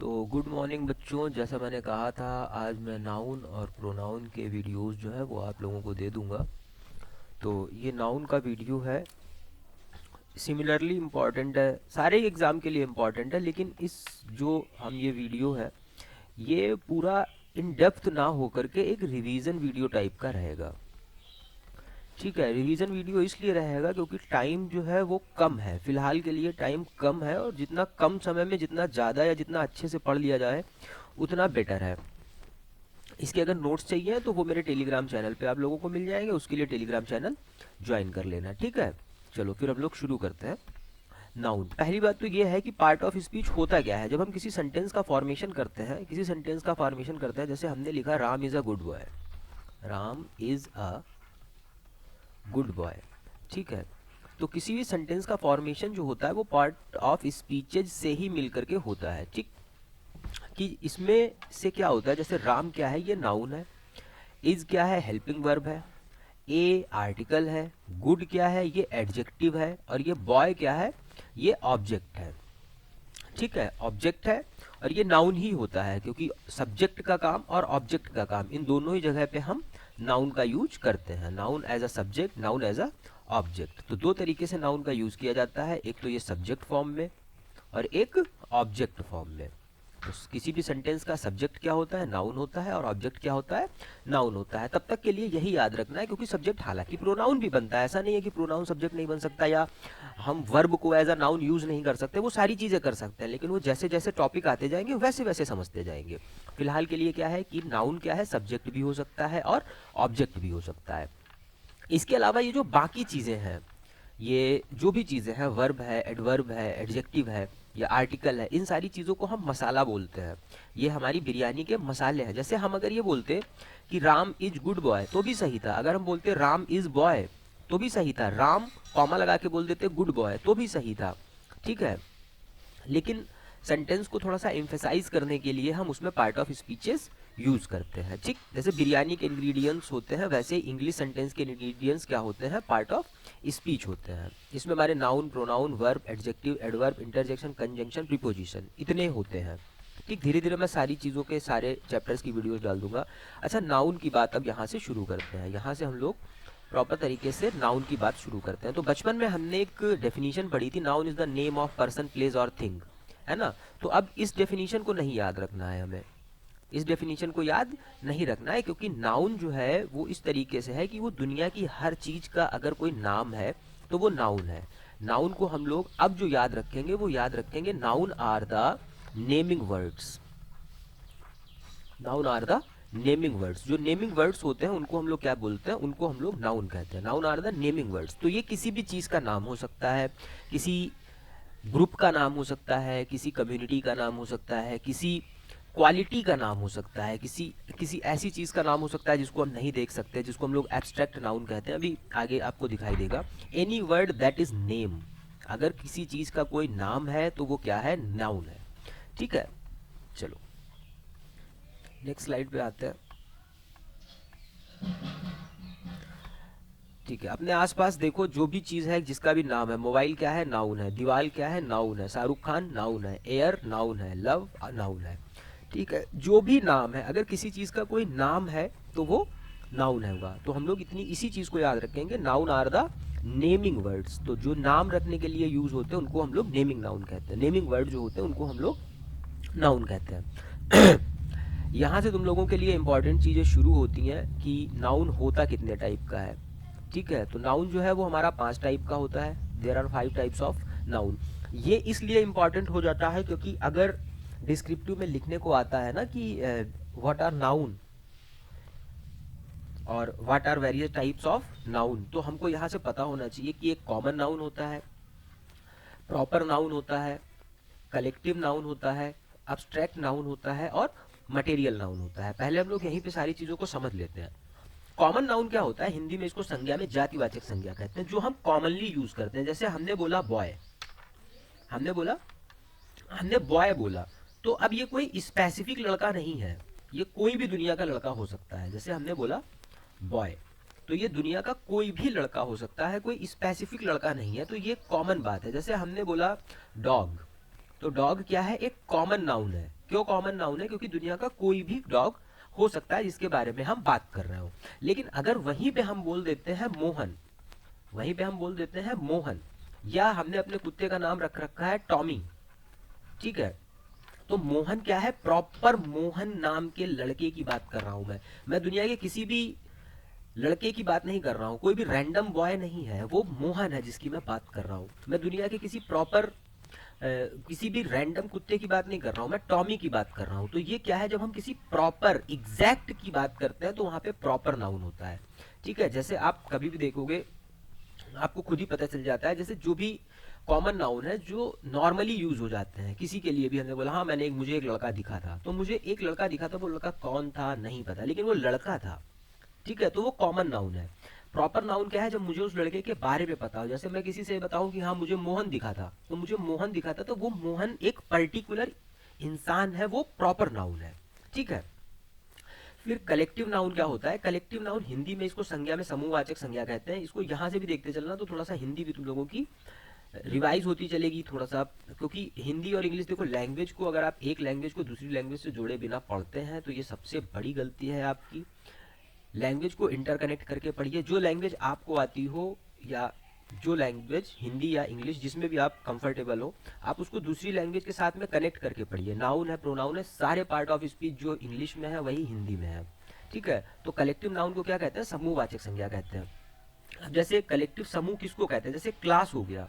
तो good morning बच्चों, जैसा मैंने कहा था आज मैं नाउन और प्रोनाउन के वीडियोस जो है वो आप लोगों को दे दूंगा। तो ये नाउन का वीडियो है, सिमिलरली इम्पॉर्टेंट है, सारे एग्ज़ाम के लिए इम्पॉर्टेंट है, लेकिन इस जो हम ये वीडियो है ये पूरा इन डेप्थ ना हो करके एक रिवीजन वीडियो टाइप का रहेगा। ठीक है, रिवीजन वीडियो इसलिए रहेगा क्योंकि टाइम जो है वो कम है, फिलहाल के लिए टाइम कम है, और जितना कम समय में जितना ज़्यादा या जितना अच्छे से पढ़ लिया जाए उतना बेटर है। इसके अगर नोट्स चाहिए तो वो मेरे टेलीग्राम चैनल पे आप लोगों को मिल जाएंगे, उसके लिए टेलीग्राम चैनल ज्वाइन कर लेना। ठीक है, चलो फिर हम लोग शुरू करते हैं। नाउन, पहली बात तो ये है कि पार्ट ऑफ स्पीच होता क्या है। जब हम किसी सेंटेंस का फॉर्मेशन करते हैं, जैसे हमने लिखा Ram is a good boy, Ram is a good boy. ठीक है, तो किसी भी सेंटेंस का फॉर्मेशन जो होता है वो पार्ट ऑफ स्पीचेज से ही मिल करके होता है। ठीक, कि इसमें से क्या होता है, जैसे राम क्या है, ये नाउन है, इज क्या है, हेल्पिंग वर्ब है, ए आर्टिकल है, गुड क्या है, ये एडजेक्टिव है, और ये बॉय क्या है, ये ऑब्जेक्ट है। ठीक है, ऑब्जेक्ट है और ये नाउन ही होता है, क्योंकि सब्जेक्ट का काम और ऑब्जेक्ट का काम इन दोनों ही जगह पे हम नाउन का यूज करते हैं। Noun as a subject, noun as a object. तो दो तरीके से नाउन का यूज किया जाता है, एक तो ये सब्जेक्ट फॉर्म में और एक ऑब्जेक्ट फॉर्म में। तो किसी भी सेंटेंस का सब्जेक्ट क्या होता है, नाउन होता है, और ऑब्जेक्ट क्या होता है, नाउन होता है। तब तक के लिए यही याद रखना है, क्योंकि सब्जेक्ट हालांकि प्रोनाउन भी बनता है, ऐसा नहीं है कि प्रोनाउन सब्जेक्ट नहीं बन सकता, या हम वर्ब को एज अ नाउन यूज नहीं कर सकते, वो सारी चीजें कर सकते हैं, लेकिन वो जैसे जैसे टॉपिक आते जाएंगे वैसे वैसे समझते जाएंगे। फिलहाल के लिए क्या है कि नाउन क्या है, सब्जेक्ट भी हो सकता है और ऑब्जेक्ट भी हो सकता है। इसके अलावा ये जो बाकी चीज़ें हैं, ये जो भी चीज़ें हैं, वर्ब है, एडवर्ब है, एडजेक्टिव है या आर्टिकल है, इन सारी चीज़ों को हम मसाला बोलते हैं। ये हमारी बिरयानी के मसाले हैं। जैसे हम अगर ये बोलते कि राम इज गुड बॉय तो भी सही था, अगर हम बोलते राम इज बॉय तो भी सही था, राम कॉमा लगा के बोल देते गुड बॉय तो भी सही था। ठीक है, लेकिन सेंटेंस को थोड़ा सा एम्फेसाइज करने के लिए हम उसमें पार्ट ऑफ स्पीचेस यूज करते हैं। ठीक, जैसे बिरयानी के इंग्रेडिएंट्स होते हैं, वैसे इंग्लिश सेंटेंस के इंग्रेडिएंट्स क्या होते हैं, पार्ट ऑफ स्पीच होते हैं। इसमें हमारे noun, pronoun, verb, adjective, adverb, interjection, conjunction, preposition, इतने होते हैं। ठीक, धीरे धीरे मैं सारी चीज़ों के सारे चैप्टर्स की वीडियोस डाल दूंगा। अच्छा, नाउन की बात अब यहाँ से शुरू करते हैं, यहाँ से हम लोग प्रॉपर तरीके से नाउन की बात शुरू करते हैं। तो बचपन में हमने एक डेफिनेशन पढ़ी थी, noun is the name of person, place और थिंग, है ना। तो अब इस डेफिनेशन को नहीं याद रखना है हमें, इस डेफिनेशन को याद नहीं रखना है, क्योंकि नाउन जो है वो इस तरीके से है कि वो दुनिया की हर चीज का अगर कोई नाम है तो वो नाउन है। नाउन को हम लोग अब जो याद रखेंगे वो याद रखेंगे, noun are the naming words, noun are the naming words. जो नेमिंग वर्ड्स होते हैं उनको हम लोग क्या बोलते हैं, उनको हम लोग नाउन कहते हैं। Noun are the naming words. तो ये किसी भी चीज का नाम हो सकता है, किसी ग्रुप का नाम हो सकता है, किसी कम्युनिटी का नाम हो सकता है, किसी क्वालिटी का नाम हो सकता है, किसी किसी ऐसी चीज़ का नाम हो सकता है जिसको हम नहीं देख सकते, जिसको हम लोग एब्स्ट्रैक्ट नाउन कहते हैं। अभी आगे आपको दिखाई देगा। Any word that is name, अगर किसी चीज़ का कोई नाम है तो वो क्या है, नाउन है। ठीक है, चलो नेक्स्ट स्लाइड पे आते हैं। ठीक है, अपने आसपास देखो, जो भी चीज़ है जिसका भी नाम है, मोबाइल क्या है, नाउन है, दीवार क्या है, नाउन है, शाहरुख खान नाउन है, एयर नाउन है, लव नाउन है। ठीक है, जो भी नाम है, अगर किसी चीज़ का कोई नाम है तो वो नाउन होगा। तो हम लोग इतनी इसी चीज़ को याद रखेंगे, noun are the naming words. तो जो नाम रखने के लिए यूज होते हैं उनको हम लोग नेमिंग नाउन कहते हैं, नेमिंग वर्ड जो होते हैं उनको हम लोग नाउन कहते हैं। यहाँ से तुम लोगों के लिए इंपॉर्टेंट चीज़ें शुरू होती हैं कि नाउन होता कितने टाइप का है। ठीक है, तो नाउन जो है वो हमारा 5 टाइप का होता है। There are 5 types of noun. ये इसलिए इंपॉर्टेंट हो जाता है क्योंकि अगर डिस्क्रिप्टिव में लिखने को आता है ना कि व्हाट आर नाउन और what are various types of noun, तो हमको यहाँ से पता होना चाहिए कि एक कॉमन नाउन होता है, प्रॉपर नाउन होता है, कलेक्टिव नाउन होता है, अब्स्ट्रैक्ट नाउन होता है और मटेरियल नाउन होता है। पहले हम लोग यहीं पे सारी चीज़ों को समझ लेते हैं। कॉमन नाउन क्या होता है, हिंदी में इसको संज्ञा में जातिवाचक संज्ञा कहते हैं, जो हम कॉमनली यूज करते हैं। जैसे हमने बोला बॉय, हमने बोला, हमने बॉय बोला, तो अब ये कोई स्पेसिफिक लड़का नहीं है, ये कोई भी दुनिया का लड़का हो सकता है। जैसे हमने बोला बॉय, तो ये दुनिया का कोई भी लड़का हो सकता है, कोई स्पेसिफिक लड़का नहीं है, तो ये कॉमन बात है। जैसे हमने बोला डॉग, तो डॉग क्या है, एक कॉमन नाउन है, क्यों कॉमन नाउन है? क्योंकि दुनिया का कोई भी डॉग हो सकता है जिसके बारे में हम बात कर रहे हो। लेकिन अगर वहीं पे हम बोल देते हैं मोहन, वहीं पे हम बोल देते हैं मोहन, या हमने अपने कुत्ते का नाम रख रखा है टॉमी, ठीक है, तो मोहन क्या है? प्रॉपर मोहन नाम के लड़के की बात कर रहा हूं मैं दुनिया के किसी भी लड़के की बात नहीं कर रहा हूँ, कोई भी रैंडम बॉय नहीं है, वो मोहन है जिसकी मैं बात कर रहा हूँ। मैं दुनिया के किसी प्रॉपर किसी भी रैंडम कुत्ते की बात नहीं कर रहा हूँ, मैं टॉमी की बात कर रहा हूँ। तो ये क्या है, जब हम किसी प्रॉपर एग्जैक्ट की बात करते हैं तो वहां पे प्रॉपर नाउन होता है, ठीक है। जैसे आप कभी भी देखोगे, आपको खुद ही पता चल जाता है, जैसे जो भी कॉमन नाउन है जो नॉर्मली यूज हो जाते हैं, किसी के लिए भी हमने बोला हाँ मुझे एक लड़का दिखा था, तो मुझे एक लड़का दिखा था, वो लड़का कौन था नहीं पता, लेकिन वो लड़का था, ठीक है, तो वो कॉमन नाउन है। प्रॉपर नाउन क्या है? जब मुझे उस लड़के के बारे में पता हो, जैसे मैं किसी से बताऊं कि हाँ मुझे मोहन दिखा था, तो मुझे मोहन दिखा था, तो वो मोहन एक पर्टिकुलर इंसान है, वो प्रॉपर नाउन है, ठीक है। फिर कलेक्टिव नाउन क्या होता है? कलेक्टिव नाउन हिंदी में इसको संज्ञा में समूहवाचक संज्ञा कहते हैं। इसको यहाँ से भी देखते चलना, तो थोड़ा सा हिंदी भी तुम लोगों की रिवाइज होती चलेगी थोड़ा सा, क्योंकि हिंदी और इंग्लिश, देखो लैंग्वेज को अगर आप एक लैंग्वेज को दूसरी लैंग्वेज से जोड़े बिना पढ़ते हैं तो ये सबसे बड़ी गलती है आपकी। लैंग्वेज को इंटरकनेक्ट करके पढ़िए। जो लैंग्वेज आपको आती हो, या जो लैंग्वेज हिंदी या इंग्लिश जिसमें भी आप कंफर्टेबल हो, आप उसको दूसरी लैंग्वेज के साथ में कनेक्ट करके पढ़िए। नाउन है, प्रोनाउन है, सारे पार्ट ऑफ स्पीच जो इंग्लिश में है वही हिंदी में है, ठीक है। तो कलेक्टिव नाउन को क्या कहते हैं? समूहवाचक संज्ञा कहते हैं। अब जैसे कलेक्टिव समूह किसको कहते हैं? जैसे क्लास हो गया,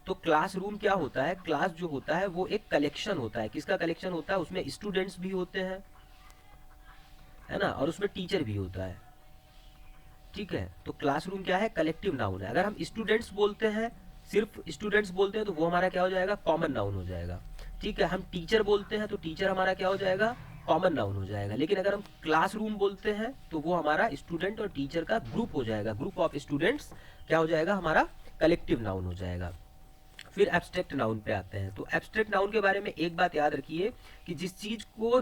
तो क्लासरूम क्या होता है? क्लास जो होता है वो एक कलेक्शन होता है। किसका कलेक्शन होता है? उसमें स्टूडेंट्स भी होते हैं, है ना, और उसमें टीचर भी होता है, ठीक है। तो क्लासरूम क्या है? कलेक्टिव नाउन है। अगर हम स्टूडेंट्स बोलते हैं, सिर्फ स्टूडेंट्स बोलते हैं, तो वो हमारा क्या हो जाएगा? कॉमन नाउन हो जाएगा, ठीक है। हम टीचर बोलते हैं तो टीचर हमारा क्या हो जाएगा? कॉमन नाउन हो जाएगा। लेकिन अगर हम क्लासरूम बोलते हैं तो वो हमारा स्टूडेंट और टीचर का ग्रुप हो जाएगा, ग्रुप ऑफ स्टूडेंट्स क्या हो जाएगा? हमारा कलेक्टिव नाउन हो जाएगा। फिर एब्स्ट्रैक्ट नाउन पे आते हैं। तो एब्स्ट्रैक्ट नाउन के बारे में एक बात याद रखिए कि जिस चीज को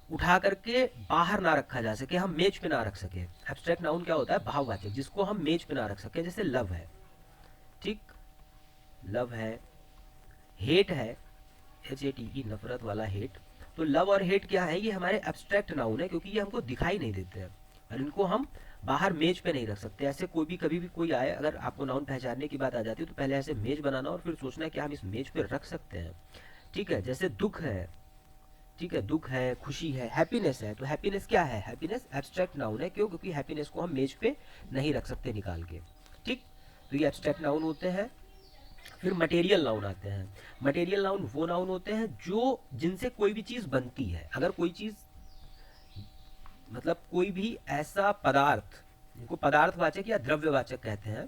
उठा करके बाहर ना रखा जा सके, हम मेज पे ना रख सके, एब्स्ट्रैक्ट नाउन क्या होता है? भाववाचक, जिसको हम मेज पे ना रख सके। जैसे लव है, ठीक, लव है। हेट है, HATE, नफरत वाला हेट। तो लव और हेट क्या है? ये हमारे एब्स्ट्रैक्ट नाउन है, क्योंकि ये हमको दिखाई नहीं देते हैं और इनको हम बाहर मेज पे नहीं रख सकते। ऐसे कोई भी कभी भी कोई आए, अगर आपको नाउन पहचानने की बात आ जाती है तो पहले ऐसे मेज बनाना और फिर सोचना है कि हम इस मेज पे रख सकते हैं, ठीक है। जैसे दुख है, ठीक है, दुख है, खुशी है, हैप्पीनेस है। तो हैप्पीनेस क्या है? हैप्पीनेस एब्स्ट्रैक्ट नाउन है। क्यों? क्योंकि हैप्पीनेस को हम मेज पे नहीं रख सकते निकाल के, ठीक। तो ये एब्स्ट्रैक्ट नाउन होते हैं। फिर मटेरियल नाउन आते हैं। मटेरियल नाउन वो नाउन होते हैं जो जिनसे कोई भी चीज बनती है। अगर कोई चीज, मतलब कोई भी ऐसा पदार्थ, जिनको पदार्थवाचक या द्रव्यवाचक कहते हैं,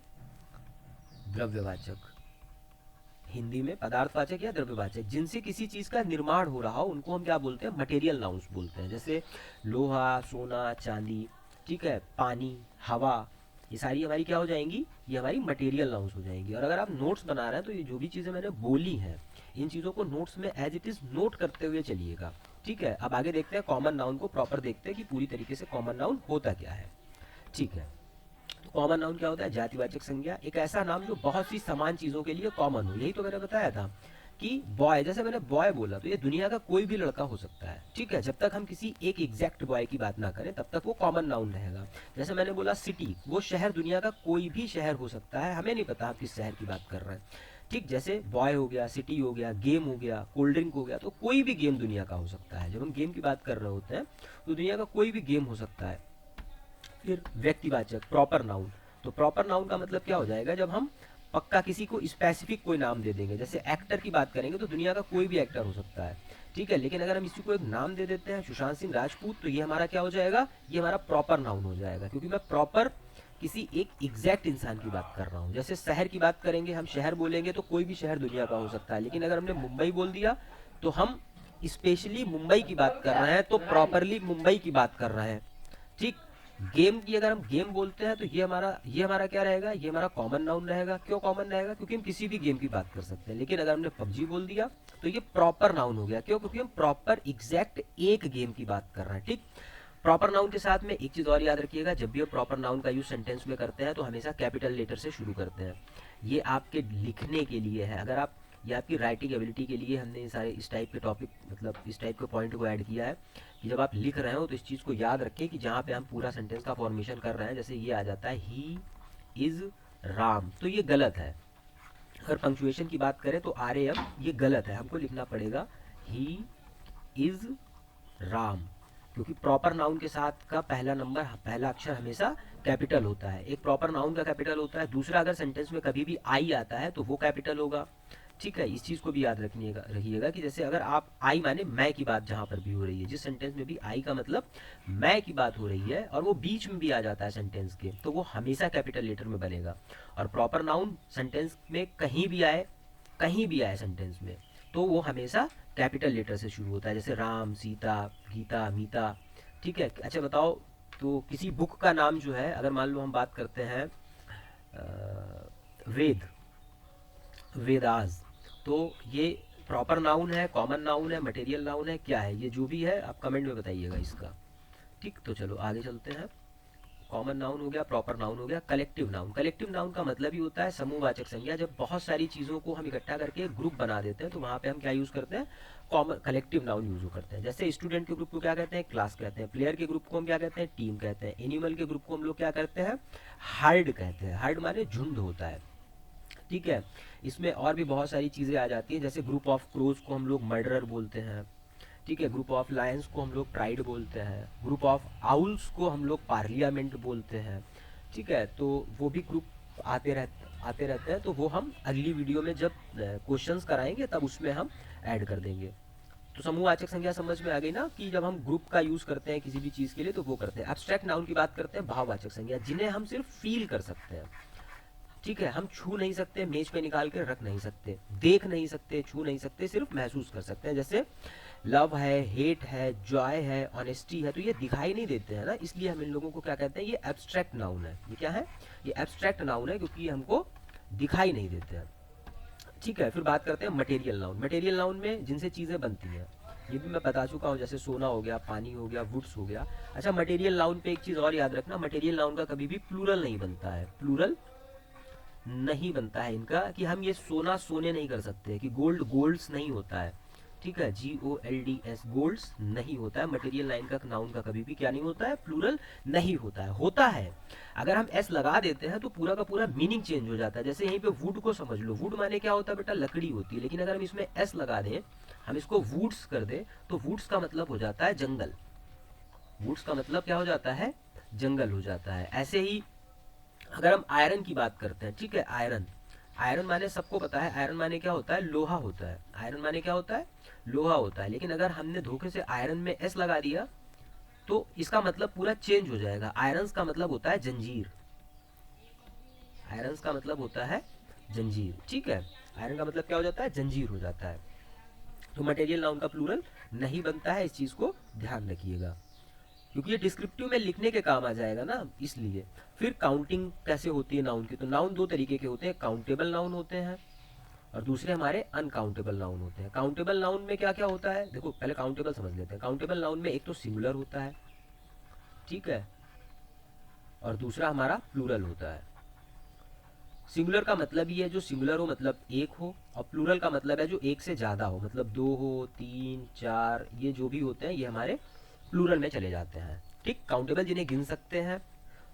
द्रव्यवाचक हिंदी में पदार्थवाचक या द्रव्यवाचक, जिनसे किसी चीज का निर्माण हो रहा हो, उनको हम क्या बोलते हैं? मटेरियल नाउन्स बोलते हैं। जैसे लोहा, सोना, चांदी, ठीक है, पानी, हवा, ये सारी हमारी क्या हो जाएंगी? ये हमारी मटेरियल नाउन्स हो जाएंगी। और अगर आप नोट्स बना रहे हैं तो ये जो भी चीजें मैंने बोली हैं, इन चीजों को नोट्स में एज इट इज नोट करते हुए चलिएगा, ठीक है। अब आगे देखते हैं कॉमन नाउन को प्रॉपर देखते हैं कि पूरी तरीके से कॉमन नाउन होता क्या है, ठीक है। कॉमन नाउन क्या होता है? जातिवाचक संज्ञा, एक ऐसा नाम जो बहुत सी समान चीजों के लिए कॉमन हो। यही तो मैंने बताया था कि बॉय, जैसे मैंने बॉय बोला, तो ये दुनिया का कोई भी लड़का हो सकता है, ठीक है। जब तक हम किसी एक एग्जैक्ट बॉय की बात ना करें तब तक वो कॉमन नाउन रहेगा। जैसे मैंने बोला सिटी, वो शहर दुनिया का कोई भी शहर हो सकता है, हमें नहीं पता आप किस शहर की बात कर रहे हैं, ठीक। जैसे बॉय हो गया, सिटी हो गया, गेम हो गया, कोल्ड ड्रिंक हो गया, तो कोई भी गेम दुनिया का हो सकता है। जब हम गेम की बात कर रहे होते हैं तो दुनिया का कोई भी गेम हो सकता है। फिर व्यक्तिवाचक, प्रॉपर नाउन। तो प्रॉपर नाउन का मतलब क्या हो जाएगा? जब हम पक्का किसी को स्पेसिफिक कोई नाम दे देंगे। जैसे एक्टर की बात करेंगे तो दुनिया का कोई भी एक्टर हो सकता है, ठीक है। लेकिन अगर हम इसी को एक नाम दे देते हैं, सुशांत सिंह राजपूत, तो ये हमारा क्या हो जाएगा? ये हमारा प्रॉपर नाउन हो जाएगा, क्योंकि मैं प्रॉपर किसी एक एग्जैक्ट इंसान की बात कर रहा हूँ। जैसे शहर की बात करेंगे, हम शहर बोलेंगे तो कोई भी शहर दुनिया का हो सकता है, लेकिन अगर हमने मुंबई बोल दिया तो हम स्पेशली मुंबई की बात कर रहे हैं, तो प्रॉपरली मुंबई की बात कर रहे हैं, ठीक। गेम की अगर हम गेम बोलते हैं तो ये हमारा क्या रहेगा? ये हमारा कॉमन नाउन रहेगा। क्यों कॉमन रहेगा? क्योंकि हम किसी भी गेम की बात कर सकते हैं। लेकिन अगर हमने पबजी बोल दिया तो ये प्रॉपर नाउन हो गया। क्यों? क्योंकि हम प्रॉपर एग्जैक्ट एक गेम की बात कर रहे हैं, ठीक। प्रॉपर नाउन के साथ में एक चीज और याद रखिएगा, जब भी प्रॉपर नाउन का यूज सेंटेंस में करते हैं तो हमेशा कैपिटल लेटर से शुरू करते हैं। ये आपके लिखने के लिए है। अगर आप ये आपकी राइटिंग एबिलिटी के लिए हमने सारे इस टाइप के टॉपिक मतलब इस टाइप के पॉइंट को ऐड किया है कि जब आप लिख रहे हो तो इस चीज़ को याद रखें कि जहाँ पे हम पूरा सेंटेंस का फॉर्मेशन कर रहे हैं, जैसे ये आ जाता है ही इज़ राम, तो ये गलत है। अगर पंक्चुएशन की बात करें तो आर ए एम ये गलत है, हमको लिखना पड़ेगा ही इज़ राम, क्योंकि प्रॉपर नाउन के साथ का पहला नंबर पहला अक्षर हमेशा कैपिटल होता है। एक प्रॉपर नाउन का कैपिटल होता है, दूसरा अगर सेंटेंस में कभी भी आई आता है तो वो कैपिटल होगा। ठीक है, इस चीज़ को भी याद रखिएगा कि जैसे अगर आप आई माने मैं की बात जहाँ पर भी हो रही है, जिस सेंटेंस में भी आई का मतलब मैं की बात हो रही है और वो बीच में भी आ जाता है सेंटेंस के, तो वो हमेशा कैपिटल लेटर में बनेगा। और प्रॉपर नाउन सेंटेंस में कहीं भी आए सेंटेंस में, तो वो हमेशा कैपिटल लेटर से शुरू होता है, जैसे राम, सीता, गीता, मीता। ठीक है, अच्छा बताओ, तो किसी बुक का नाम जो है, अगर मान लो हम बात करते हैं वेद, वेदास, तो ये प्रॉपर नाउन है, कॉमन नाउन है, मटेरियल नाउन है, क्या है? ये जो भी है आप कमेंट में बताइएगा इसका। ठीक, तो चलो आगे चलते हैं। कॉमन नाउन हो गया, प्रॉपर नाउन हो गया, कलेक्टिव नाउन। कलेक्टिव नाउन का मतलब ही होता है समूहवाचक संज्ञा। जब बहुत सारी चीज़ों को हम इकट्ठा करके ग्रुप बना देते हैं तो वहाँ पे हम क्या यूज़ करते हैं? कॉमन कलेक्टिव नाउन यूज़ करते हैं। जैसे स्टूडेंट के ग्रुप को क्या कहते हैं? क्लास कहते हैं। प्लेयर के ग्रुप को हम क्या कहते हैं? टीम कहते हैं। एनिमल के ग्रुप को हम लोग क्या कहते हैं? हर्ड कहते हैं। हर्ड माने झुंड होता है। ठीक है, इसमें और भी बहुत सारी चीज़ें आ जाती हैं, जैसे ग्रुप ऑफ क्रोज को हम लोग मर्डरर बोलते हैं। ठीक है, ग्रुप ऑफ लायंस को हम लोग प्राइड बोलते हैं। ग्रुप ऑफ आउल्स को हम लोग पार्लियामेंट बोलते हैं। ठीक है, तो वो भी ग्रुप आते रहते हैं, तो वो हम अगली वीडियो में जब क्वेश्चंस कराएंगे तब उसमें हम ऐड कर देंगे। तो समूहवाचक संज्ञा समझ में आ गई ना, कि जब हम ग्रुप का यूज करते हैं किसी भी चीज के लिए तो वो करते हैं। एब्स्ट्रैक्ट नाउन की बात करते हैं, भाववाचक संज्ञा, जिन्हें हम सिर्फ फील कर सकते हैं। ठीक है, हम छू नहीं सकते, मेज पे निकाल के रख नहीं सकते, देख नहीं सकते, छू नहीं सकते, सिर्फ महसूस कर सकते हैं। जैसे लव है, हेट है, जॉय है, ऑनेस्टी है, तो ये दिखाई नहीं देते हैं ना, इसलिए हम इन लोगों को क्या कहते हैं? ये एब्स्ट्रैक्ट नाउन है। ये क्या है? ये एब्स्ट्रैक्ट नाउन है, क्योंकि ये हमको दिखाई नहीं देते हैं। ठीक है, फिर बात करते हैं मटेरियल नाउन। मटेरियल नाउन में जिनसे चीज़ें बनती हैं, ये भी मैं बता चुका हूँ, जैसे सोना हो गया, पानी हो गया, वुड्स हो गया। अच्छा, मटेरियल नाउन पे एक चीज़ और याद रखना, मटेरियल नाउन का कभी भी प्लूरल नहीं बनता है। प्लूरल नहीं बनता है इनका, कि हम ये सोना सोने नहीं कर सकते, कि गोल्ड गोल्ड्स नहीं होता है। ठीक है, GOLDS गोल्ड्स नहीं होता है। मटेरियल लाइन का नाउन का कभी भी क्या नहीं होता है? प्लूरल नहीं होता है। होता है, अगर हम एस लगा देते हैं तो पूरा का पूरा मीनिंग चेंज हो जाता है। जैसे यहीं पे वुड को समझ लो, वुड माने क्या होता है बेटा? लकड़ी होती है। लेकिन अगर हम इसमें एस लगा दें, हम इसको वुड्स कर दें, तो वुड्स का मतलब हो जाता है जंगल। वुड्स का मतलब क्या हो जाता है? जंगल हो जाता है। ऐसे ही अगर हम आयरन की बात करते हैं, ठीक है, आयरन, आयरन माने सबको पता है, आयरन माने क्या होता है? लोहा होता है। आयरन माने क्या होता है? लोहा होता है। लेकिन अगर हमने धोखे से आयरन में एस लगा दिया तो इसका मतलब पूरा चेंज हो जाएगा। आयरन का मतलब होता है जंजीर। आयरन का मतलब होता है जंजीर। ठीक है, आयरन का मतलब क्या हो जाता है? जंजीर हो जाता है। तो मटेरियल नाउन का प्लूरल नहीं बनता है, इस चीज को ध्यान रखिएगा, क्योंकि ये डिस्क्रिप्टिव में लिखने के काम आ जाएगा ना, इसलिए। फिर काउंटिंग कैसे होती है नाउन की? तो नाउन दो तरीके के होते हैं, काउंटेबल नाउन होते हैं और दूसरे हमारे अनकाउंटेबल नाउन होते हैं। काउंटेबल नाउन में क्या क्या होता है? देखो पहले काउंटेबल समझ लेते हैं। काउंटेबल नाउन में एक तो सिंगुलर होता है, ठीक है, और दूसरा हमारा प्लूरल होता है। सिंगुलर का मतलब ये है जो सिंगुलर हो मतलब एक हो, और प्लूरल का मतलब है जो एक से ज्यादा हो, मतलब दो हो, तीन, चार, ये जो भी होते हैं ये हमारे प्लूरल में चले जाते हैं। ठीक, काउंटेबल जिन्हें गिन सकते हैं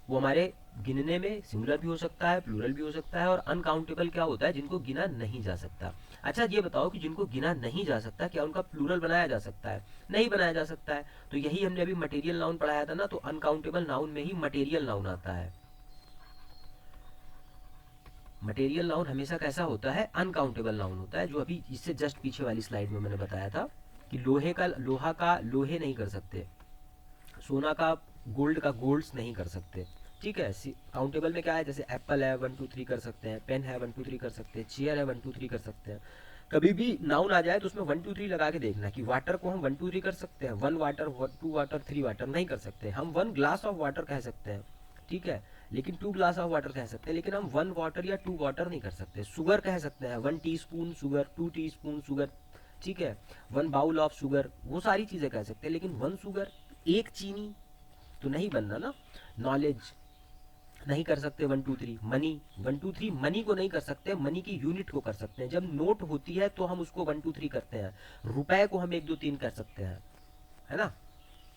वो हमारे गिनने में सिंगुलर भी हो सकता है, प्लूरल भी हो सकता है। और अनकाउंटेबल क्या होता है? जिनको गिना नहीं जा सकता। अच्छा ये बताओ कि जिनको गिना नहीं जा सकता, क्या उनका प्लूरल बनाया जा सकता है? नहीं बनाया जा सकता है। तो यही हमने अभी मटेरियल नाउन पढ़ाया था ना, तो अनकाउंटेबल नाउन में ही मटेरियल नाउन आता है। मटेरियल नाउन हमेशा कैसा होता है? अनकाउंटेबल नाउन होता है, जो अभी इससे जस्ट पीछे वाली स्लाइड में मैंने बताया था कि लोहा का लोहे नहीं कर सकते, सोना का गोल्ड का गोल्ड्स नहीं कर सकते। ठीक है, काउंटेबल में क्या है? जैसे एप्पल है 1 2 3 कर सकते हैं, पेन है 1 2 3 कर सकते हैं, चेयर है 1 2 3 कर सकते हैं। कभी भी नाउन आ जाए तो उसमें 1 2 3 लगा के देखना कि वाटर को हम 1 2 3 कर सकते हैं, 1 वाटर, 2 वाटर, 3 वाटर नहीं कर सकते। हम 1 ग्लास ऑफ वाटर कह सकते हैं, ठीक है, लेकिन 2 ग्लास ऑफ वाटर कह सकते हैं, लेकिन हम 1 वाटर या 2 वाटर नहीं कर सकते। शुगर कह सकते हैं, 1 टीस्पून शुगर, 2 टीस्पून शुगर, ठीक है, 1 बाउल ऑफ शुगर, वो सारी चीजें कह सकते हैं। लेकिन 1 शुगर, एक चीनी, तो नहीं बनना ना। नॉलेज, नहीं कर सकते 1 2 3 मनी, 1 2 3 मनी को नहीं कर सकते, मनी की यूनिट को कर सकते हैं। जब नोट होती है तो हम उसको 1 2 3 करते हैं, रुपए को हम 1 2 3 कर सकते हैं, है ना।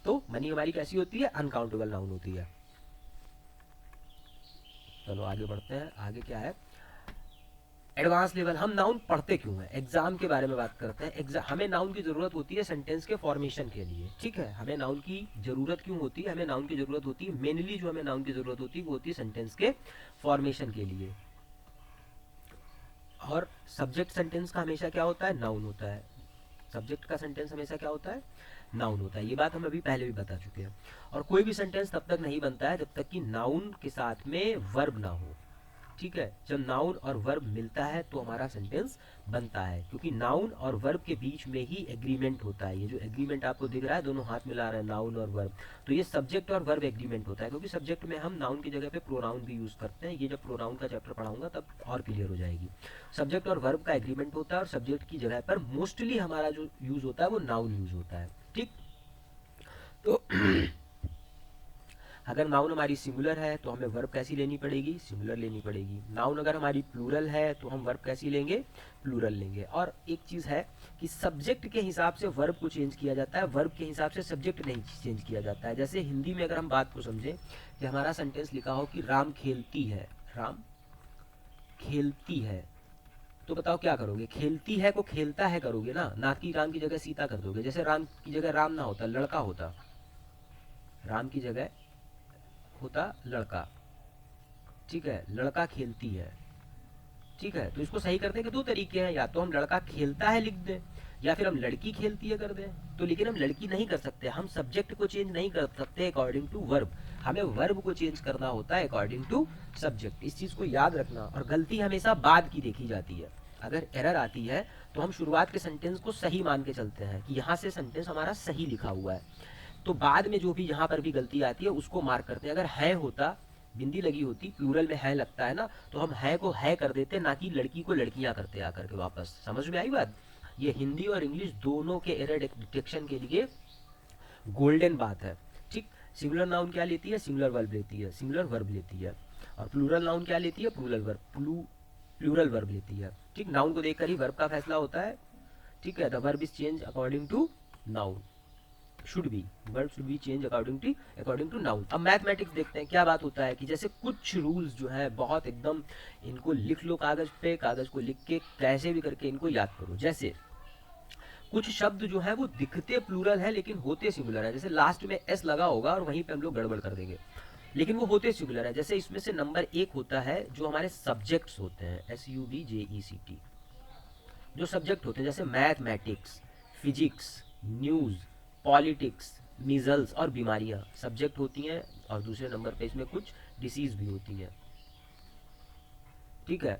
तो मनी हमारी कैसी होती है, अनकाउंटेबल नाउन होती है। चलो आगे बढ़ते हैं, आगे क्या है, एडवांस लेवल। हम नाउन पढ़ते क्यों हैं, एग्जाम के बारे में बात करते हैं। एग्जाम, हमें नाउन की जरूरत होती है सेंटेंस के फॉर्मेशन के लिए, ठीक है। हमें नाउन की जरूरत क्यों होती है, हमें नाउन की जरूरत होती है मेनली, जो हमें नाउन की जरूरत होती है वो होती है सेंटेंस के फॉर्मेशन के लिए। और सब्जेक्ट सेंटेंस का हमेशा क्या होता है, नाउन होता है। सब्जेक्ट का सेंटेंस हमेशा क्या होता है, नाउन होता है। ये बात हम अभी पहले भी बता चुके हैं। और कोई भी सेंटेंस तब तक नहीं बनता है जब तक कि नाउन के साथ में वर्ब ना हो, ठीक है। जब नाउन और वर्ब मिलता है तो हमारा सेंटेंस बनता है, क्योंकि नाउन और वर्ब के बीच में ही एग्रीमेंट होता है। ये जो एग्रीमेंट आपको दिख रहा है, दोनों हाथ मिला रहे हैं, नाउन और वर्ब, तो ये सब्जेक्ट और वर्ब एग्रीमेंट होता है। क्योंकि सब्जेक्ट में हम नाउन की जगह पे प्रोनाउन भी यूज करते हैं। ये जब प्रोनाउन का चैप्टर पढ़ाऊंगा तब और क्लियर हो जाएगी। सब्जेक्ट और वर्ब का एग्रीमेंट होता है, और सब्जेक्ट की जगह पर मोस्टली हमारा जो यूज होता है वो नाउन यूज होता है, ठीक। तो अगर नाउन हमारी सिंगुलर है तो हमें वर्ब कैसी लेनी पड़ेगी, सिंगुलर लेनी पड़ेगी। नाउन अगर हमारी प्लूरल है तो हम वर्ब कैसी लेंगे, प्लूरल लेंगे। और एक चीज़ है कि सब्जेक्ट के हिसाब से वर्ब को चेंज किया जाता है, वर्ब के हिसाब से सब्जेक्ट नहीं चेंज किया जाता है। जैसे हिंदी में अगर हम बात को समझें कि हमारा सेंटेंस लिखा हो कि राम खेलती है, राम खेलती है, तो बताओ क्या करोगे, खेलती है को खेलता है करोगे ना कि राम की जगह सीता कर दोगे। जैसे राम की जगह राम ना होता, लड़का होता, राम की जगह होता लड़का, ठीक है। लड़का खेलती है, ठीक है। तो इसको सही करने के दो तरीके हैं, या तो हम लड़का खेलता है लिख दें, या फिर हम लड़की खेलती है कर दें। तो लेकिन हम लड़की नहीं कर सकते, हम सब्जेक्ट को चेंज नहीं कर सकते अकॉर्डिंग टू वर्ब, हमें वर्ब को चेंज करना होता है अकॉर्डिंग टू सब्जेक्ट। इस चीज को याद रखना। और गलती हमेशा बाद की देखी जाती है। अगर एरर आती है तो हम शुरुआत के सेंटेंस को सही मान के चलते हैं कि यहाँ से सेंटेंस हमारा सही लिखा हुआ है, तो बाद में जो भी यहाँ पर भी गलती आती है उसको मार्क करते हैं। अगर है होता, बिंदी लगी होती, प्लूरल में है लगता है ना, तो हम है को है कर देते, ना कि लड़की को लड़कियां करते आकर के वापस। समझ में आई बात। ये हिंदी और इंग्लिश दोनों के एरर डिटेक्शन के लिए गोल्डन बात है, ठीक। सिंगुलर नाउन क्या लेती है, सिंगुलर वर्ब लेती है, सिंगुलर वर्ब लेती है। और प्लूरल नाउन क्या लेती है, प्लूरल वर्ब, प्लूरल वर्ब लेती है, ठीक। नाउन को देखकर ही वर्ब का फैसला होता है, ठीक है। The verb is change according to noun, should be, verb should be change according to noun. अब मैथमेटिक्स देखते हैं क्या बात होता है कि जैसे कुछ रूल्स जो है बहुत एकदम, इनको लिख लो कागज पे, कागज को लिख के कैसे भी करके इनको याद करो। जैसे कुछ शब्द जो है वो दिखते प्लूरल है लेकिन होते सिंगुलर है। जैसे लास्ट में एस लगा होगा और वहीं पे हम लोग गड़बड़ कर देंगे, लेकिन वो होते सिंगुलर है। जैसे इसमें से नंबर 1 होता है जो हमारे सब्जेक्ट्स होते हैं, SUBJECT, जो सब्जेक्ट होते हैं, जैसे mathematics, physics, news, politics, measles और बीमारियां सब्जेक्ट होती हैं। और दूसरे नंबर पे इसमें कुछ डिसीज भी होती हैं, ठीक है।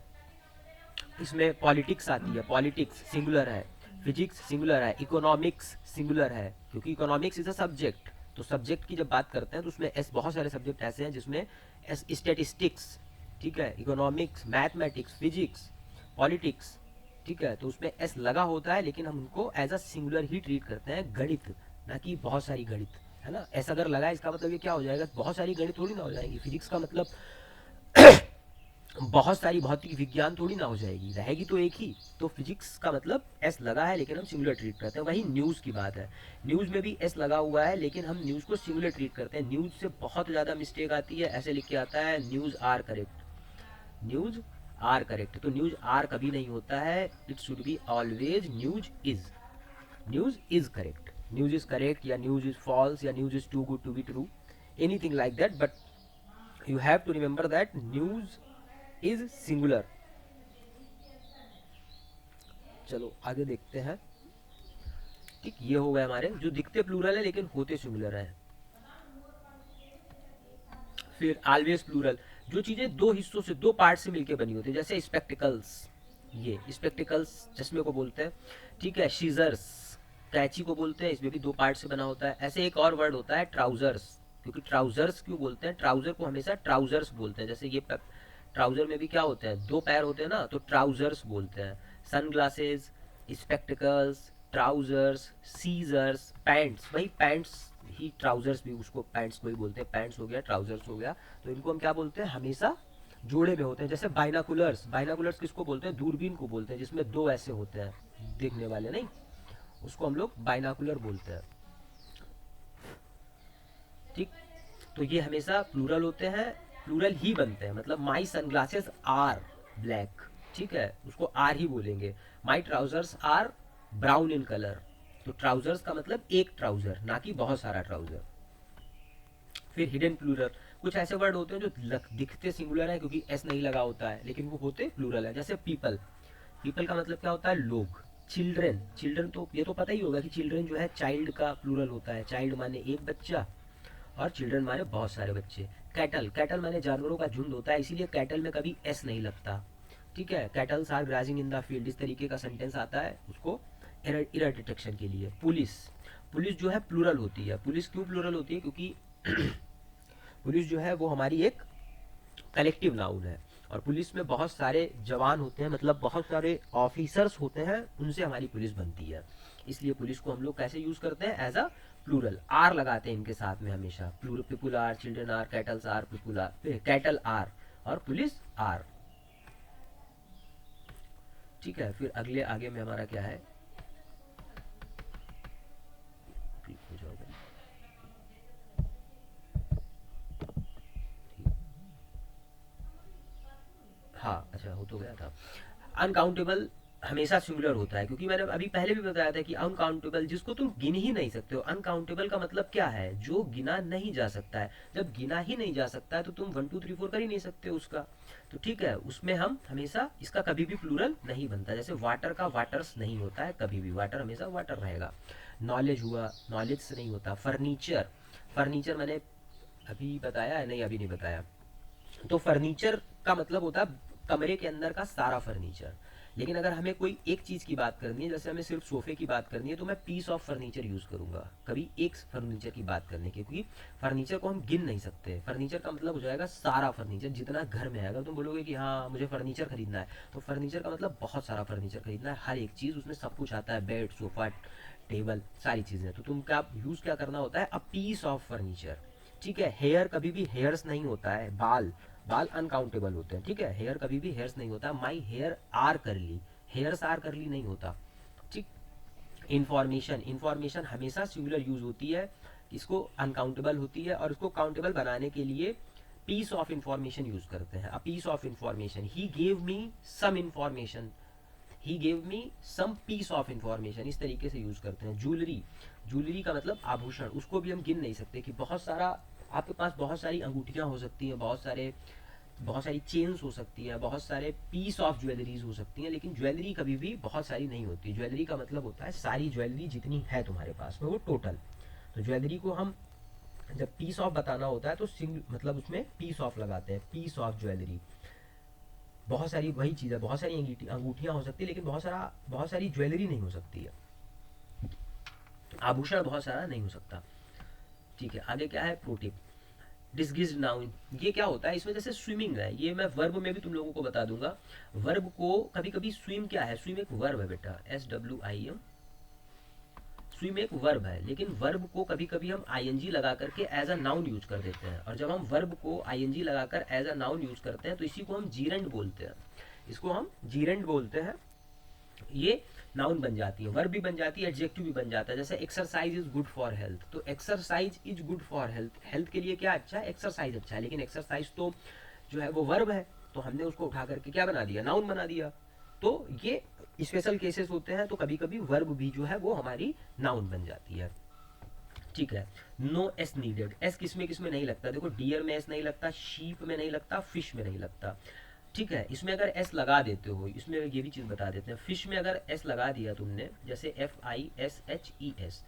इसमें पॉलिटिक्स आती है, पॉलिटिक्स सिंगुलर है, फिजिक्स सिंगुलर है, इकोनॉमिक्स सिंगुलर है, क्योंकि इकोनॉमिक्स इज अ सब्जेक्ट। तो सब्जेक्ट की जब बात करते हैं तो उसमें एस, बहुत सारे सब्जेक्ट ऐसे हैं जिसमें एस, स्टेटिस्टिक्स, ठीक है, इकोनॉमिक्स, मैथमेटिक्स, फिजिक्स, पॉलिटिक्स, ठीक है। तो उसमें एस लगा होता है लेकिन हम उनको एज अ सिंगुलर ही ट्रीट करते हैं, गणित, ना कि बहुत सारी गणित, है ना। एस अगर लगा इसका मतलब ये क्या हो जाएगा, बहुत सारी गणित थोड़ी ना हो जाएगी। फिजिक्स का मतलब बहुत सारी भौतिक विज्ञान थोड़ी ना हो जाएगी, रहेगी तो एक ही। तो फिजिक्स का मतलब एस लगा है लेकिन हम सिंगुलर ट्रीट करते हैं। वही न्यूज़ की बात है, न्यूज़ में भी एस लगा हुआ है लेकिन हम न्यूज़ को सिंगुलर ट्रीट करते हैं। न्यूज़ से बहुत ज़्यादा मिस्टेक आती है, ऐसे लिख के आता है news are correct, news are correct. तो न्यूज़ आर कभी नहीं होता है, it should be always news is, news is correct, news is correct, या न्यूज़ इज फॉल्स, या news is too good to be true, anything like that. But you have to remember that news is singular. चलो आगे देखते हैं, ठीक। ये हो गए हमारे जो दिखते प्लूरल है लेकिन होते सिंगुलर है। फिर ऑलवेज प्लूरल, जो चीजें दो हिस्सों से, दो पार्ट से मिलकर बनी होती है। जैसे स्पेक्टिकल्स, ये स्पेक्टिकल्स चश्मे को बोलते हैं, ठीक है। सीजर्स, कैंची को बोलते हैं, इसमें भी दो पार्ट से बना होता है। ऐसे एक और वर्ड होता है ट्राउजर्स, क्योंकि ट्राउजर्स क्यों बोलते हैं, ट्राउजर को हमेशा ट्राउजर्स बोलते हैं। जैसे ये ट्राउजर में भी क्या होते हैं, दो पैर होते हैं ना, तो ट्राउजर्स बोलते हैं। Sunglasses, spectacles, trousers, scissors, pants, वही पैंट्स ही ट्राउजर्स भी, उसको पैंट्स को ही बोलते हैं, पैंट्स हो गया, ट्राउजर्स हो गया, तो इनको हम क्या बोलते हैं, हमेशा जोड़े में होते हैं। जैसे बाइनाकुलर्स, बाइनाकुलर्स किसको बोलते हैं, दूरबीन को बोलते हैं, जिसमें दो ऐसे होते हैं देखने वाले, नहीं, उसको हम लोग बाइनाकुलर बोलते हैं। ठीक, तो ये हमेशा प्लूरल होते हैं, प्लूरल ही बनते हैं, मतलब माई सनग्लासेस आर ब्लैक, ठीक है, उसको आर ही बोलेंगे। My trousers are brown in colour, तो ट्राउजर्स का मतलब एक ट्राउजर, ना कि बहुत सारा ट्राउजर। फिर हिडन प्लूरल, कुछ ऐसे वर्ड होते हैं जो दिखते सिंगुलर है क्योंकि एस नहीं लगा होता है, लेकिन वो होते प्लूरल है। जैसे पीपल, पीपल का मतलब क्या होता है, लोग। चिल्ड्रेन, चिल्ड्रन तो ये तो पता ही होगा कि चिल्ड्रन जो है चाइल्ड का प्लूरल होता है, चाइल्ड माने एक बच्चा और चिल्ड्रन माने बहुत सारे बच्चे। कैटल, कैटल माने जानवरों का झुंड होता है, इसीलिए कैटल में कभी एस नहीं लगता, ठीक है। Cattles are grazing in the field, इस तरीके का सेंटेंस आता है उसको एरर डिटेक्शन के लिए। पुलिस, पुलिस जो है प्लूरल होती है। पुलिस क्यों प्लूरल होती है, क्योंकि पुलिस जो है वो हमारी एक कलेक्टिव नाउन है, और पुलिस में बहुत सारे जवान होते हैं, मतलब बहुत सारे ऑफिसर्स होते हैं, उनसे हमारी पुलिस बनती है। इसलिए पुलिस को हम लोग कैसे यूज करते हैं, एज अ प्लूरल, आर लगाते हैं इनके साथ में हमेशा। Plural, people are, children are, cattles are, people are, cattle are और पुलिस आर, ठीक है। फिर अगले आगे में हमारा क्या है, हो जाओगे, हाँ अच्छा हो तो गया था। अनकाउंटेबल हमेशा सिंगुलर होता है, क्योंकि मैंने अभी पहले भी बताया था कि अनकाउंटेबल जिसको तुम गिन ही नहीं सकते हो। अनकाउंटेबल का मतलब क्या है, जो गिना नहीं जा सकता है। जब गिना ही नहीं जा सकता है तो तुम 1 2 3 4 कर ही नहीं सकते हो उसका, तो ठीक है, उसमें हम हमेशा इसका कभी भी प्लूरल नहीं बनता। जैसे वाटर का वाटर्स नहीं होता है कभी भी, वाटर हमेशा वाटर रहेगा। नॉलेज हुआ, नॉलेज से नहीं होता। फर्नीचर, फर्नीचर मैंने अभी बताया है, नहीं अभी नहीं बताया। तो फर्नीचर का मतलब होता है कमरे के अंदर का सारा फर्नीचर। लेकिन अगर हमें कोई एक चीज की बात करनी है, जैसे हमें सिर्फ सोफे की बात करनी है, तो मैं पीस ऑफ फर्नीचर यूज करूंगा कभी एक फर्नीचर की बात करने की, क्योंकि फर्नीचर को हम गिन नहीं सकते। फर्नीचर का मतलब हो जाएगा सारा फर्नीचर जितना घर में है। अगर तुम बोलोगे कि हाँ मुझे फर्नीचर खरीदना है, तो फर्नीचर का मतलब बहुत सारा फर्नीचर खरीदना है, हर एक चीज उसमें सब कुछ आता है, बेड, सोफा, टेबल, सारी चीजें। तो तुम क्या यूज क्या करना होता है, अ पीस ऑफ फर्नीचर, ठीक है। हेयर कभी भी हेयर्स नहीं होता है, बाल, बाल अनकाउंटेबल होते हैं, ठीक है। हेयर कभी भी हेयर्स नहीं होता। माई हेयर आर करली, हेयर्स आर करली नहीं होता, ठीक। इंफॉर्मेशन, इंफॉर्मेशन हमेशा सिंगुलर यूज होती है, इसको अनकाउंटेबल होती है, और इसको काउंटेबल बनाने के लिए पीस ऑफ इंफॉर्मेशन यूज करते हैं। A piece of information, he gave me some information, he gave me some piece of information, इस तरीके से यूज करते हैं। ज्वेलरी, ज्वेलरी का मतलब आभूषण, उसको भी हम गिन नहीं सकते कि बहुत सारा, आपके पास बहुत सारी अंगूठियां हो सकती हैं, बहुत सारी चेन्स हो सकती हैं, बहुत सारे पीस ऑफ ज्वेलरीज हो सकती हैं, लेकिन ज्वेलरी कभी भी बहुत सारी नहीं होती। ज्वेलरी का मतलब होता है सारी ज्वेलरी जितनी है तुम्हारे पास में, वो टोटल। तो ज्वेलरी को हम जब पीस ऑफ बताना होता है तो सिंग मतलब उसमें पीस ऑफ लगाते हैं, पीस ऑफ ज्वेलरी। बहुत सारी वही चीज़ है, बहुत सारी अंगूठियां हो सकती है, लेकिन बहुत सारी ज्वेलरी नहीं हो सकती है, आभूषण बहुत सारा नहीं हो सकता, ठीक है। आगे क्या है, प्रोटिप, डिसगिज्ड नाउन, ये क्या होता है, इसमें जैसे स्विमिंग है, ये मैं वर्ब में भी तुम लोगों को बता दूंगा। वर्ब को कभी कभी स्विम क्या है, स्विम एक वर्ब है बेटा, SWIM, स्विम एक वर्ब है, लेकिन वर्ब को कभी कभी हम आईएनजी लगा करके एज अ नाउन यूज कर देते हैं। और जब हम वर्ब को आईएनजी लगाकर एज अ नाउन यूज करते हैं तो इसी को हम जीरेंड बोलते हैं, इसको हम जीरेंड बोलते हैं। ये नाउन बन जाती है, वर्ब भी बन जाती है, एडजेक्टिव भी बन जाता है। जैसे exercise is good for health, तो exercise is good for health, health के लिए क्या अच्छा है, एक्सरसाइज अच्छा है, लेकिन एक्सरसाइज तो जो है वो वर्ब है, तो हमने उसको उठा करके क्या बना दिया, नाउन बना दिया। तो ये स्पेशल केसेस होते हैं, तो कभी कभी वर्ब भी जो है वो हमारी नाउन बन जाती है, ठीक है। नो एस नीडेड, एस किस में नहीं लगता, देखो डियर में एस नहीं लगता, शीप में नहीं लगता, फिश में नहीं लगता, ठीक है। इसमें अगर एस लगा देते हो, इसमें ये भी चीज बता देते हैं, फिश में अगर एस लगा दिया तुमने, जैसे FISHES,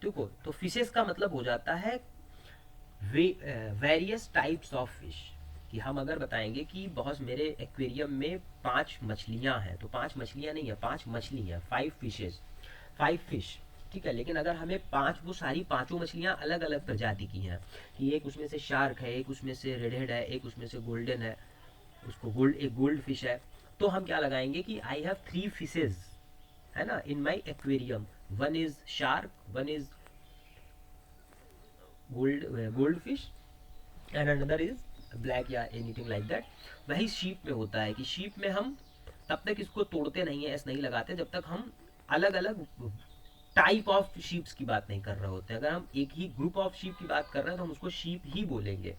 ठीक हो, तो फिशेस का मतलब हो जाता है वेरियस टाइप्स ऑफ फिश। कि हम अगर बताएंगे कि बहुत मेरे एक्वेरियम में 5 मछलियां हैं, तो 5 मछलियां नहीं है, 5 मछली है, 5 फिशेज, 5 फिश, ठीक है। लेकिन अगर हमें पांच, वो सारी पांचों मछलियां अलग अलग प्रजाति की हैं, कि एक उसमें से शार्क है, एक उसमें से रेडहेड है, एक उसमें से गोल्डन है, उसको गोल्ड, एक गोल्ड फिश है, तो हम क्या लगाएंगे कि आई हैव 3 फिशेज, है ना, in my aquarium, one is shark, one is gold fish and another is black या एनीथिंग लाइक दैट। वही शीप में होता है कि शीप में हम तब तक इसको तोड़ते नहीं है, ऐसे नहीं लगाते जब तक हम अलग अलग टाइप ऑफ शीप्स की बात नहीं कर रहे होते हैं। अगर हम एक ही ग्रुप ऑफ शीप की बात कर रहे हैं तो हम उसको शीप ही बोलेंगे।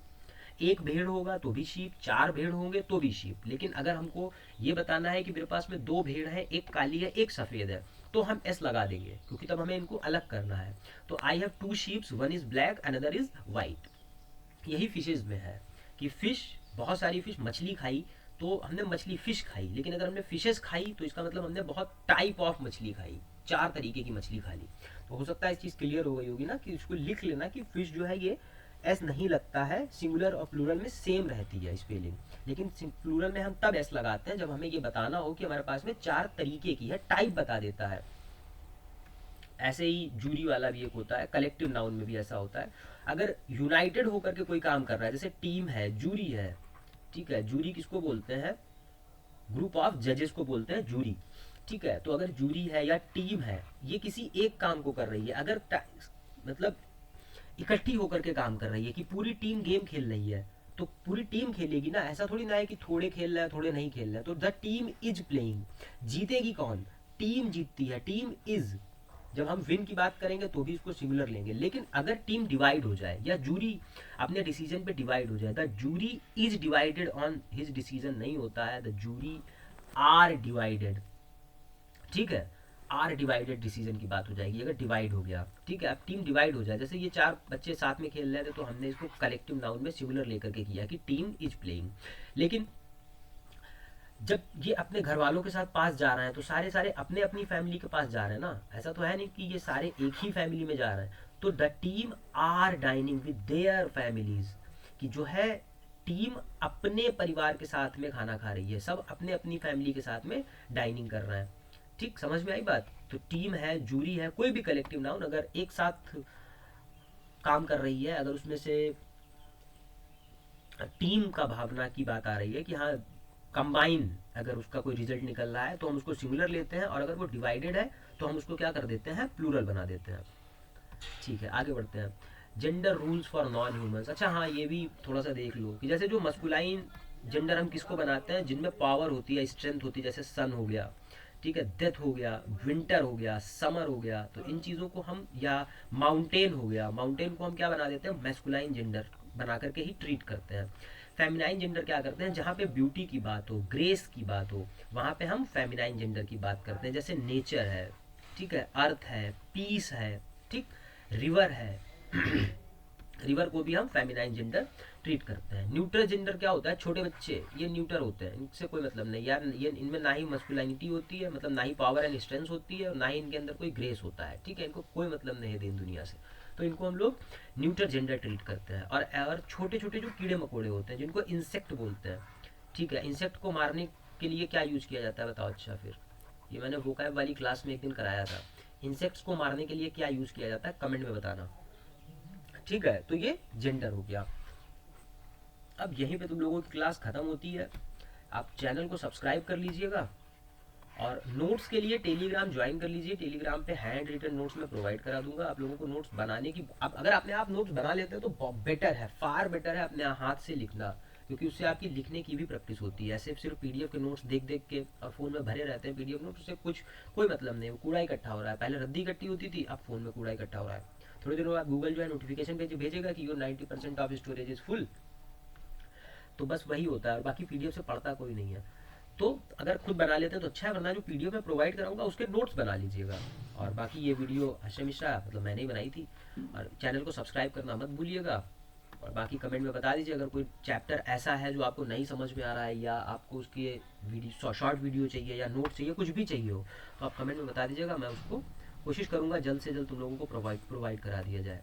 एक भेड़ होगा तो भी शीप, चार भेड़ होंगे तो भी शीप। लेकिन अगर हमको ये बताना है कि मेरे पास में दो भेड़ है, एक काली है एक सफेद है, तो हम एस लगा देंगे क्योंकि तब हमें इनको अलग करना है। तो I have two sheeps, one is black another is white. यही फिशेज में है कि फिश, बहुत सारी फिश, मछली खाई तो हमने मछली फिश खाई, लेकिन अगर हमने फिशेस खाई तो इसका मतलब हमने बहुत टाइप ऑफ मछली खाई, चार तरीके की मछली खा ली। तो हो सकता है इस चीज़ क्लियर हो गई होगी ना कि इसको लिख लेना कि फिश जो है ये एस नहीं लगता है, सिंगुलर और प्लूरल में सेम रहती है स्पेलिंग। लेकिन प्लूरल में हम तब एस लगाते हैं जब हमें ये बताना हो कि हमारे पास में चार तरीके की है, टाइप बता देता है। ऐसे ही जूरी वाला भी एक होता है, कलेक्टिव नाउन में भी ऐसा होता है। अगर यूनाइटेड होकर के कोई काम कर रहा है, जैसे टीम है, जूरी है, ठीक है, जूरी किसको बोलते हैं, ग्रुप ऑफ जजेस को बोलते हैं जूरी, ठीक है। तो अगर जूरी है या टीम है, ये किसी एक काम को कर रही है, अगर मतलब इकट्ठी होकर के काम कर रही है कि पूरी टीम गेम खेल रही है, तो पूरी टीम खेलेगी ना, ऐसा थोड़ी ना है कि थोड़े खेल रहे हैं थोड़े नहीं खेल रहे हैं। तो द टीम इज प्लेइंग, जीतेगी कौन, टीम जीतती है, टीम इज। जब हम विन की बात करेंगे तो भी इसको सिमिलर लेंगे। लेकिन अगर टीम डिवाइड हो जाए या जूरी अपने डिसीजन पे डिवाइड हो जाए, the jury is divided on his decision नहीं होता है, द जूरी आर डिवाइडेड, ठीक है। आर डिवाइडेड डिसीजन की बात हो जाएगी अगर डिवाइड हो गया, ठीक है। अब टीम डिवाइड हो जाए, जैसे ये चार बच्चे साथ में खेल रहे थे तो हमने इसको कलेक्टिव नाउन में सिमिलर लेकर के किया कि टीम इज प्लेइंग। लेकिन जब ये अपने घर वालों के साथ पास जा रहे हैं तो सारे सारे अपने अपनी फैमिली के पास जा रहे हैं ना, ऐसा तो है नहीं कि ये सारे एक ही फैमिली में जा रहे हैं। तो the team are dining with their families, कि जो है टीम अपने परिवार के साथ में खाना खा रही है, सब अपने अपनी फैमिली के साथ में डाइनिंग कर रहे हैं। ठीक, समझ में आई बात। तो टीम है, जूरी है, कोई भी कलेक्टिव नाउन अगर एक साथ काम कर रही है, अगर उसमें से टीम का भावना की बात आ रही है कि हाँ कंबाइन अगर उसका कोई रिजल्ट निकल रहा है तो हम उसको सिमिलर लेते हैं, और अगर वो डिवाइडेड है तो हम उसको क्या कर देते हैं, प्लूरल बना देते हैं। ठीक है, आगे बढ़ते हैं। Gender rules for non humans. अच्छा हाँ, ये भी थोड़ा सा देख लो कि जैसे जो मस्कुलाइन जेंडर हम किसको बनाते हैं, जिनमें पावर होती है, स्ट्रेंथ होती है, जैसे सन हो गया, ठीक है, डेथ हो गया, विंटर हो गया, समर हो गया, तो इन चीज़ों को हम, या माउंटेन हो गया, माउंटेन को हम क्या बना देते हैं, मैस्कुलाइन जेंडर बना करके ही ट्रीट करते हैं। फेमिनाइन जेंडर क्या करते हैं, जहाँ पे ब्यूटी की बात हो, ग्रेस की बात हो, वहाँ पे हम फेमिनाइन जेंडर की बात करते हैं। जैसे नेचर है, ठीक है, अर्थ है, पीस है, ठीक, रिवर है रिवर को भी हम फेमिनाइन जेंडर ट्रीट करते हैं। न्यूट्रल जेंडर क्या होता है, छोटे बच्चे, ये न्यूट्रल होते हैं, इनसे कोई मतलब नहीं यार, ये इनमें ना ही मस्कुलिनिटी होती है, मतलब ना ही पावर एंड स्ट्रेंथ होती है, और ना ही इनके अंदर कोई ग्रेस होता है, ठीक है, इनको कोई मतलब नहीं है दिन दुनिया से, तो इनको हम लोग न्यूट्रल जेंडर ट्रीट करते हैं। और छोटे छोटे जो कीड़े मकोड़े होते हैं जिनको इंसेक्ट बोलते हैं, ठीक है, इंसेक्ट को मारने के लिए क्या यूज किया जाता है बताओ। अच्छा, फिर ये मैंने वोकैब वाली क्लास में एक दिन कराया था, इंसेक्ट्स को मारने के लिए क्या यूज किया जाता है, कमेंट में बताना, ठीक है। तो ये जेंडर हो गया। अब यहीं पे तुम लोगों की क्लास खत्म होती है। आप चैनल को सब्सक्राइब कर लीजिएगा, और नोट्स के लिए टेलीग्राम ज्वाइन कर लीजिए। टेलीग्राम पे हैंड रिटन नोट्स में प्रोवाइड करा दूंगा आप लोगों को नोट्स बनाने की। अब अगर अपने आप नोट्स बना लेते हैं तो बेटर है, फार बेटर है अपने हाथ से लिखना, क्योंकि उससे आपकी लिखने की भी प्रैक्टिस होती है। ऐसे सिर्फ पीडीएफ के नोट्स देख देख के और फोन में भरे रहते हैं पीडीएफ नोट्स, उससे कुछ कोई मतलब नहीं, वो कूड़ा इकट्ठा हो रहा है। पहले रद्दी इकट्ठी होती थी, अब फोन में कूड़ा इकट्ठा हो रहा है। थोड़ी देर बाद गूगल जो है नोटिफिकेशन भेजेगा कि your 90% of storage is full, तो बस वही होता है, और बाकी पीडीएफ से पढ़ता कोई नहीं है। तो अगर खुद बना लेते हैं तो अच्छा है, वरना जो पीडीएफ में प्रोवाइड कराऊंगा उसके नोट्स बना लीजिएगा। और बाकी ये वीडियो हर्षय मिश्रा मतलब मैंने ही बनाई थी, और चैनल को सब्सक्राइब करना मत भूलिएगा। और बाकी कमेंट में बता दीजिए अगर कोई चैप्टर ऐसा है जो आपको नहीं समझ में आ रहा है, या आपको उसकी वीडियो शॉर्ट वीडियो चाहिए या नोट चाहिए, कुछ भी चाहिए हो, तो आप कमेंट में बता दीजिएगा। मैं उसको कोशिश करूँगा जल्द से जल्द तुम लोगों को प्रोवाइड करा दिया जाए।